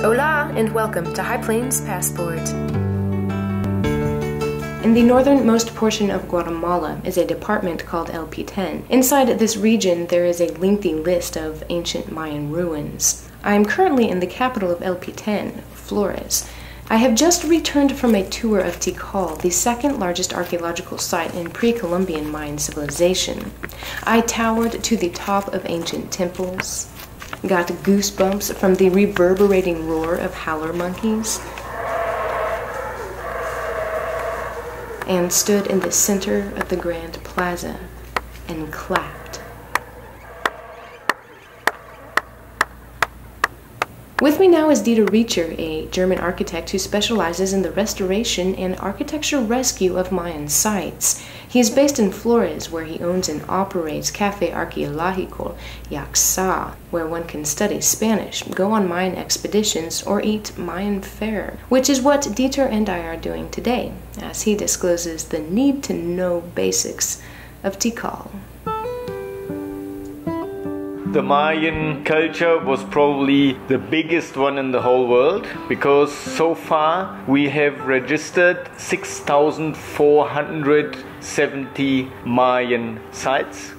Hola, and welcome to High Plains Passport. In the northernmost portion of Guatemala is a department called El Petén. Inside this region, there is a lengthy list of ancient Mayan ruins. I am currently in the capital of El Petén, Flores. I have just returned from a tour of Tikal, the second largest archaeological site in pre-Columbian Mayan civilization. I towered to the top of ancient temples, got goosebumps from the reverberating roar of howler monkeys, and stood in the center of the grand plaza and clapped. With me now is Dieter Reacher, a German architect who specializes in the restoration and architecture rescue of Mayan sites. He is based in Flores, where he owns and operates Café Arqueológico Yaxá, where one can study Spanish, go on Mayan expeditions, or eat Mayan fare, which is what Dieter and I are doing today, as he discloses the need-to-know basics of Tikal. The Mayan culture was probably the biggest one in the whole world, because so far we have registered 6,470 Mayan sites.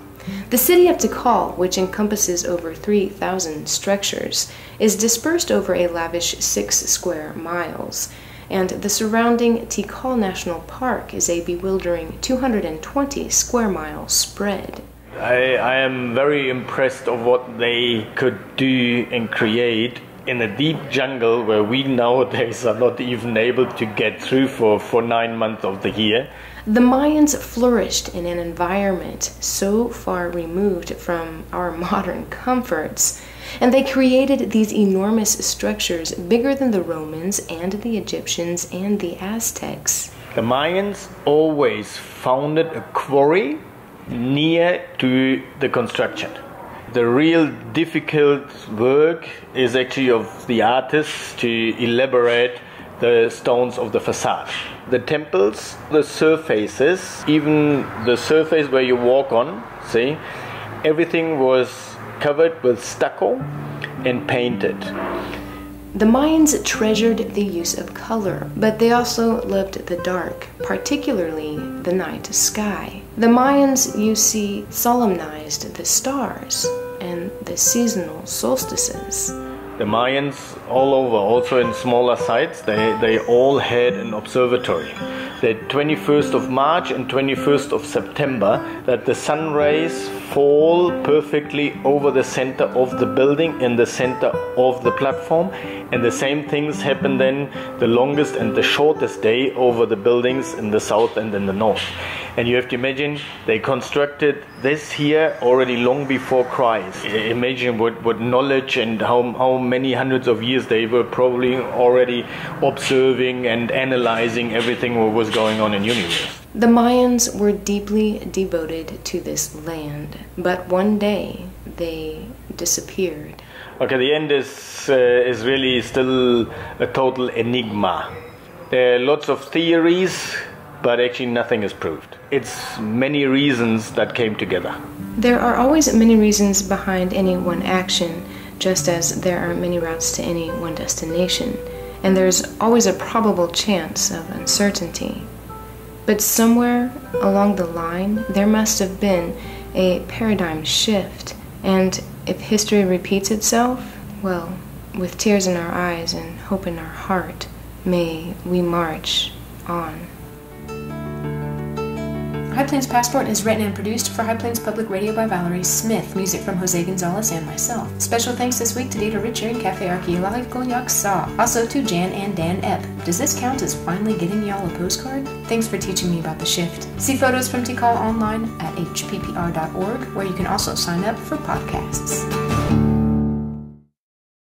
The city of Tikal, which encompasses over 3,000 structures, is dispersed over a lavish 6 square miles, and the surrounding Tikal National Park is a bewildering 220 square mile spread. I am very impressed of what they could do and create in a deep jungle where we nowadays are not even able to get through for 9 months of the year. The Mayans flourished in an environment so far removed from our modern comforts, and they created these enormous structures bigger than the Romans and the Egyptians and the Aztecs. The Mayans always founded a quarry near to the construction. The real difficult work is actually of the artists to elaborate the stones of the facade. The temples, the surfaces, even the surface where you walk on, see, everything was covered with stucco and painted. The Mayans treasured the use of color, but they also loved the dark, particularly the night sky. The Mayans, you see, solemnized the stars and the seasonal solstices. The Mayans all over, also in smaller sites, they all had an observatory. The 21st of March and 21st of September, that the sun rays fall perfectly over the center of the building in the center of the platform, and the same things happen then the longest and the shortest day over the buildings in the south and in the north. And you have to imagine they constructed this here already long before Christ. Imagine what knowledge and how many hundreds of years they were probably already observing and analyzing everything what was going on in the universe. The Mayans were deeply devoted to this land, but one day they disappeared. Okay, the end is really still a total enigma. There are lots of theories, but actually nothing is proved. It's many reasons that came together. There are always many reasons behind any one action, just as there are many routes to any one destination, and there's always a probable chance of uncertainty. But somewhere along the line, there must have been a paradigm shift, and if history repeats itself, well, with tears in our eyes and hope in our heart, may we march on. High Plains Passport is written and produced for High Plains Public Radio by Valerie Smith, music from Jose Gonzalez and myself. Special thanks this week to Dieter Reacher and Café Arqueológico Yaxá. Also to Jan and Dan Epp. Does this count as finally getting y'all a postcard? Thanks for teaching me about the shift. See photos from Tikal online at hppr.org, where you can also sign up for podcasts.